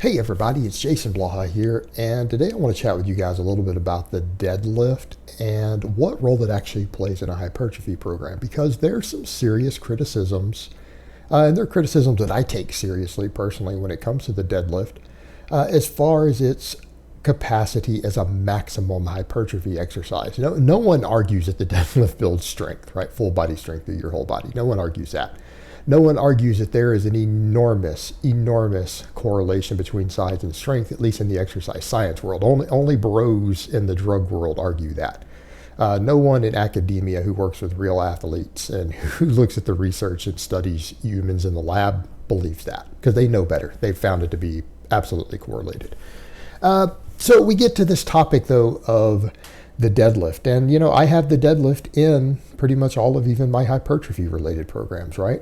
Hey everybody, it's Jason Blaha here, and today I want to chat with you guys a little bit about the deadlift and what role it actually plays in a hypertrophy program, because there's some serious criticisms, and they're criticisms that I take seriously personally when it comes to the deadlift, as far as its capacity as a maximum hypertrophy exercise. No one argues that the deadlift builds strength, right? Full body strength through your whole body. No one argues that. No one argues that there is an enormous correlation between size and strength, at least in the exercise science world. Only bros in the drug world argue that. No one in academia who works with real athletes and who looks at the research and studies humans in the lab believes that, because they know better. They've found it to be absolutely correlated. So we get to this topic, though, of the deadlift. And, I have the deadlift in pretty much all of even my hypertrophy-related programs, right?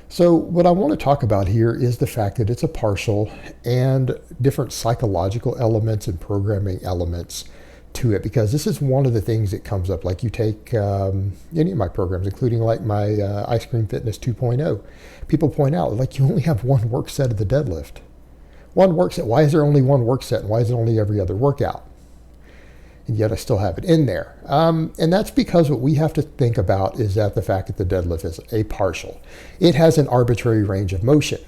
So what I want to talk about here is the fact that it's a partial and different psychological elements and programming elements to it, because this is one of the things that comes up. Like you take any of my programs, including like my Ice Cream Fitness 2.0, people point out, like, you only have one work set of the deadlift. One work set. Why is there only one work set? And why is it only every other workout? And yet I still have it in there. And that's because what we have to think about is that the fact that the deadlift is a partial. It has an arbitrary range of motion.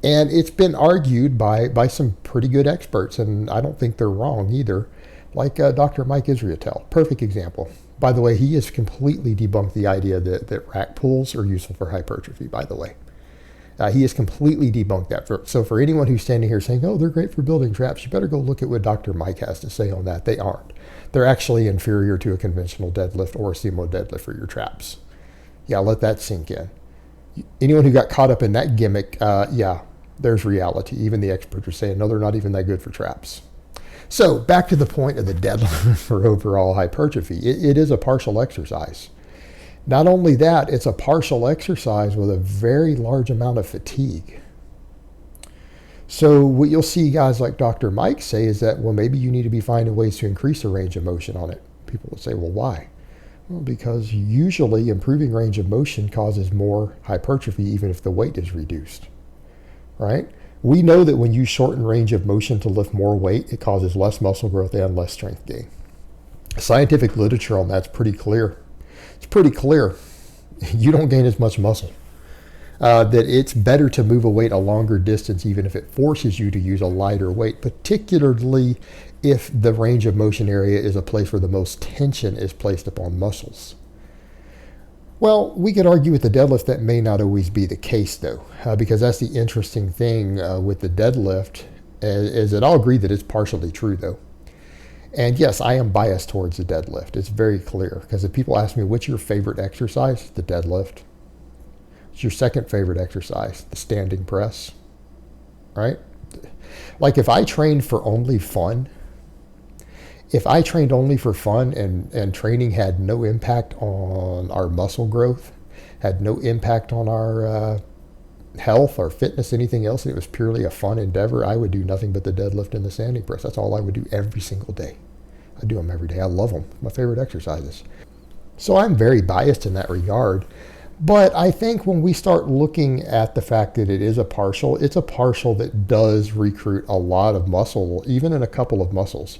And it's been argued by some pretty good experts, and I don't think they're wrong either, like Dr. Mike Israetel. Perfect example. By the way, he has completely debunked the idea that rack pulls are useful for hypertrophy, by the way. He has completely debunked that. So for anyone who's standing here saying, oh, they're great for building traps, you better go look at what Dr. Mike has to say on that. They aren't. They're actually inferior to a conventional deadlift or a sumo deadlift for your traps. Yeah, let that sink in. Anyone who got caught up in that gimmick, there's reality. Even the experts are saying, no, they're not even that good for traps. So back to the point of the deadlift for overall hypertrophy. It is a partial exercise. Not only that, it's a partial exercise with a very large amount of fatigue. So what you'll see guys like Dr. Mike say is that, well, maybe you need to be finding ways to increase the range of motion on it. People will say, well, why? Well, because usually improving range of motion causes more hypertrophy even if the weight is reduced, right? We know that when you shorten range of motion to lift more weight, it causes less muscle growth and less strength gain. Scientific literature on that's pretty clear. It's pretty clear. You don't gain as much muscle. That it's better to move a weight a longer distance, even if it forces you to use a lighter weight, particularly if the range of motion area is a place where the most tension is placed upon muscles. Well, we could argue with the deadlift that may not always be the case, though, because that's the interesting thing with the deadlift, is that I'll agree that it's partially true, though. And yes, I am biased towards the deadlift. It's very clear, because if people ask me, what's your favorite exercise? The deadlift. What's your second favorite exercise? The standing press, right? Like if I trained for only fun, and training had no impact on our muscle growth, had no impact on our health or fitness, anything else, and it was purely a fun endeavor, I would do nothing but the deadlift and the standing press. That's all I would do every single day. I do them every day. I love them. My favorite exercises. So I'm very biased in that regard. But I think when we start looking at the fact that it is a partial, it's a partial that does recruit a lot of muscle, even in a couple of muscles.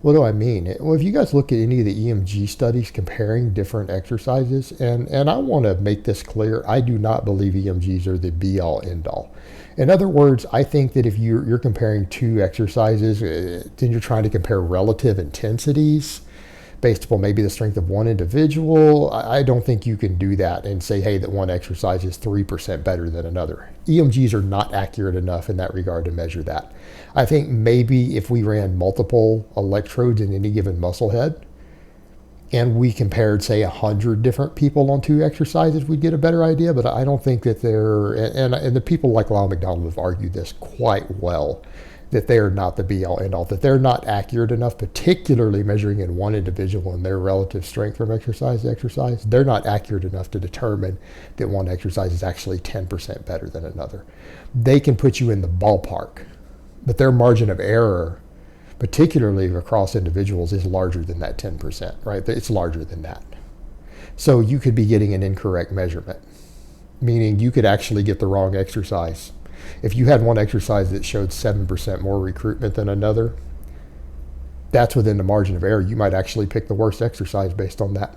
What do I mean? Well, if you guys look at any of the EMG studies comparing different exercises, and I want to make this clear, I do not believe EMGs are the be-all, end-all. In other words, I think that if you're comparing two exercises, then you're trying to compare relative intensities based upon maybe the strength of one individual. I don't think you can do that and say, hey, that one exercise is 3% better than another. EMGs are not accurate enough in that regard to measure that. I think maybe if we ran multiple electrodes in any given muscle head and we compared, say, 100 different people on two exercises, we'd get a better idea. But I don't think that and the people like Lyle McDonald have argued this quite well, that they are not the be-all, end-all, that they're not accurate enough, particularly measuring in one individual and their relative strength from exercise to exercise. They're not accurate enough to determine that one exercise is actually 10% better than another. They can put you in the ballpark, but their margin of error, particularly across individuals, is larger than that 10%, right? It's larger than that. So you could be getting an incorrect measurement, meaning you could actually get the wrong exercise. If you had one exercise that showed 7% more recruitment than another, that's within the margin of error. You might actually pick the worst exercise based on that.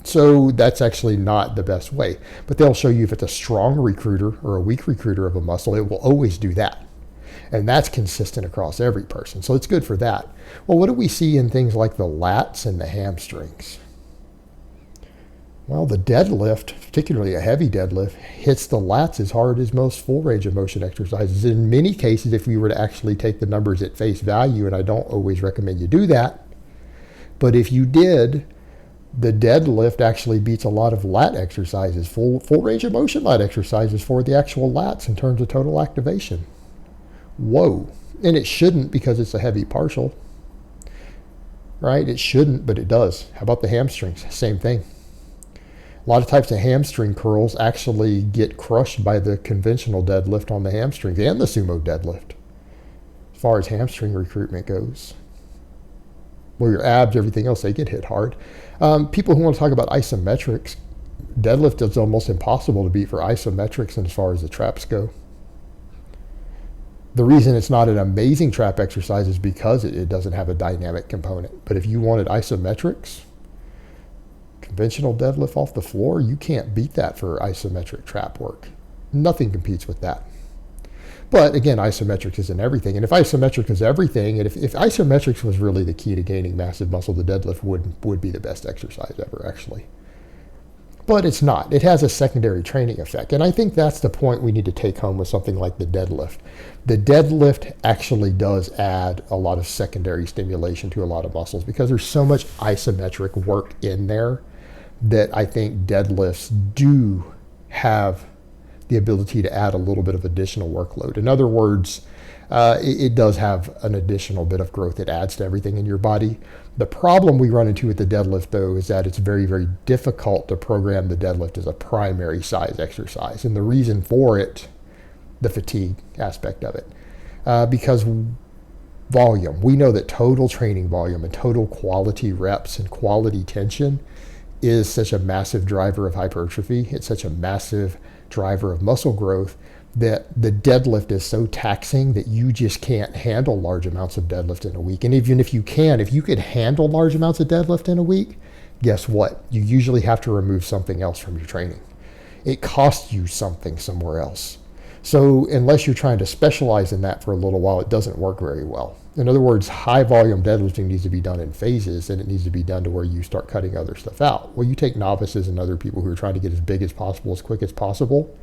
So that's actually not the best way. But they'll show you if it's a strong recruiter or a weak recruiter of a muscle, it will always do that. And that's consistent across every person. So it's good for that. Well, what do we see in things like the lats and the hamstrings? Well, the deadlift, particularly a heavy deadlift, hits the lats as hard as most full range of motion exercises. In many cases, if we were to actually take the numbers at face value, and I don't always recommend you do that, but if you did, the deadlift actually beats a lot of lat exercises, full range of motion lat exercises for the actual lats in terms of total activation. Whoa. And it shouldn't, because it's a heavy partial, right? It shouldn't, but it does. How about the hamstrings? Same thing. A lot of types of hamstring curls actually get crushed by the conventional deadlift on the hamstrings and the sumo deadlift as far as hamstring recruitment goes. Well, your abs, everything else, they get hit hard. People who want to talk about isometrics, deadlift is almost impossible to beat for isometrics and as far as the traps go. The reason it's not an amazing trap exercise is because it doesn't have a dynamic component. But if you wanted isometrics, conventional deadlift off the floor, you can't beat that for isometric trap work. Nothing competes with that. But again, isometrics isn't everything. And if isometric is everything, and if isometrics was really the key to gaining massive muscle, the deadlift would be the best exercise ever, actually. But it's not. It has a secondary training effect. And I think that's the point we need to take home with something like the deadlift. The deadlift actually does add a lot of secondary stimulation to a lot of muscles because there's so much isometric work in there that I think deadlifts do have the ability to add a little bit of additional workload. In other words, it does have an additional bit of growth it adds to everything in your body. The problem we run into with the deadlift, though, is that it's very, very difficult to program the deadlift as a primary size exercise. And the reason for it, the fatigue aspect of it, because volume. We know that total training volume and total quality reps and quality tension is such a massive driver of hypertrophy. It's such a massive driver of muscle growth that the deadlift is so taxing that you just can't handle large amounts of deadlift in a week. And even if you could handle large amounts of deadlift in a week, guess what? You usually have to remove something else from your training. It costs you something somewhere else. So unless you're trying to specialize in that for a little while, it doesn't work very well. In other words, high volume deadlifting needs to be done in phases, and it needs to be done to where you start cutting other stuff out. Well, you take novices and other people who are trying to get as big as possible, as quick as possible.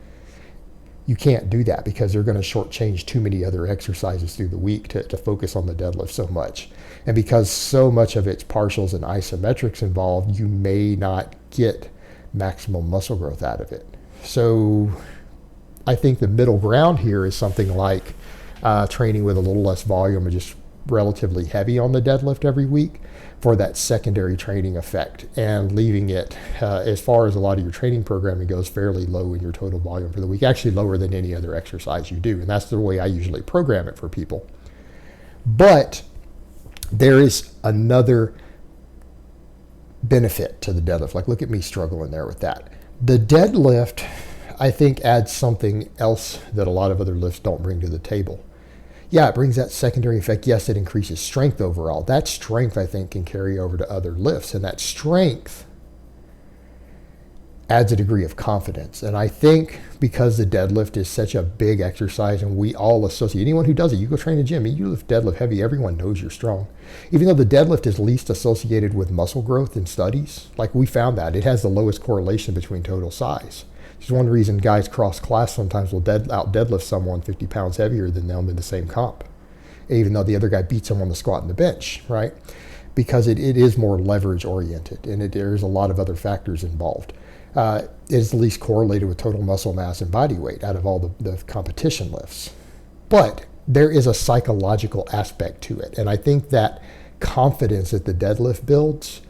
You can't do that because they're going to shortchange too many other exercises through the week to focus on the deadlift so much. And because so much of it's partials and isometrics involved, you may not get maximum muscle growth out of it. So I think the middle ground here is something like training with a little less volume and just relatively heavy on the deadlift every week for that secondary training effect, and leaving it, as far as a lot of your training programming goes, fairly low in your total volume for the week, actually lower than any other exercise you do. And that's the way I usually program it for people. But there is another benefit to the deadlift. Like, look at me struggling there with that. The deadlift, I think, adds something else that a lot of other lifts don't bring to the table. Yeah, it brings that secondary effect. Yes, it increases strength overall. That strength, I think, can carry over to other lifts. And that strength adds a degree of confidence. And I think because the deadlift is such a big exercise and we all associate, anyone who does it, you go train a gym, you lift deadlift heavy, everyone knows you're strong. Even though the deadlift is least associated with muscle growth in studies, like we found that, it has the lowest correlation between total size. It's one reason guys cross class sometimes will out deadlift someone 50 pounds heavier than them in the same comp, even though the other guy beats them on the squat and the bench, right? Because it is more leverage oriented, and there's a lot of other factors involved. It is the least correlated with total muscle mass and body weight out of all the competition lifts. But there is a psychological aspect to it, and I think that confidence that the deadlift builds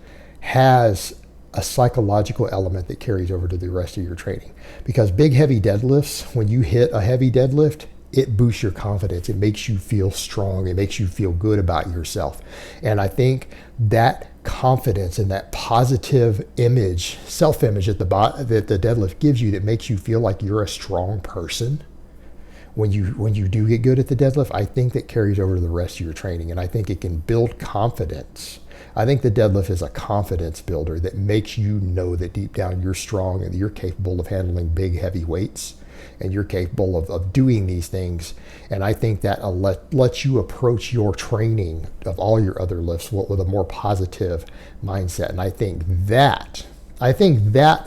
has a psychological element that carries over to the rest of your training. Because big, heavy deadlifts, when you hit a heavy deadlift, it boosts your confidence. It makes you feel strong. It makes you feel good about yourself. And I think that confidence and that positive image, self-image that the deadlift gives you that makes you feel like you're a strong person, when you do get good at the deadlift, I think that carries over to the rest of your training, and I think it can build confidence. I think the deadlift is a confidence builder that makes you know that deep down you're strong and you're capable of handling big, heavy weights, and you're capable of doing these things. And I think that lets you approach your training of all your other lifts with a more positive mindset. And I think that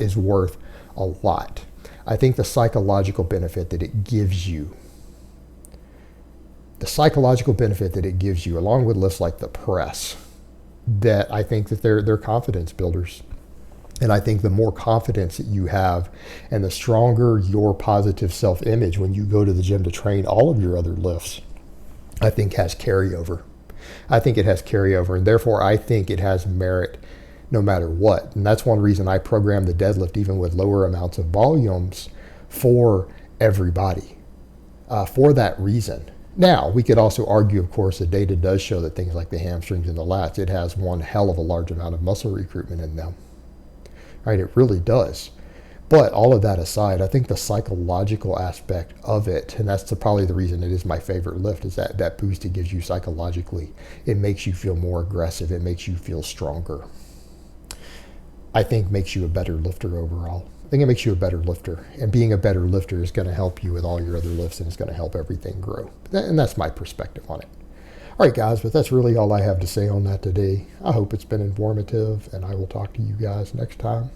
is worth a lot. I think the psychological benefit that it gives you, along with lifts like the press, that I think that they're confidence builders. And I think the more confidence that you have and the stronger your positive self-image when you go to the gym to train all of your other lifts, I think has carryover. I think it has carryover, and therefore I think it has merit no matter what. And that's one reason I program the deadlift even with lower amounts of volumes for everybody, for that reason. Now, we could also argue, of course, the data does show that things like the hamstrings and the lats, it has one hell of a large amount of muscle recruitment in them. Right? It really does. But all of that aside, I think the psychological aspect of it, and that's probably the reason it is my favorite lift, is that boost it gives you psychologically. It makes you feel more aggressive. It makes you feel stronger. I think makes you a better lifter overall. I think it makes you a better lifter. And being a better lifter is going to help you with all your other lifts, and it's going to help everything grow. And that's my perspective on it. All right, guys, but that's really all I have to say on that today. I hope it's been informative, and I will talk to you guys next time.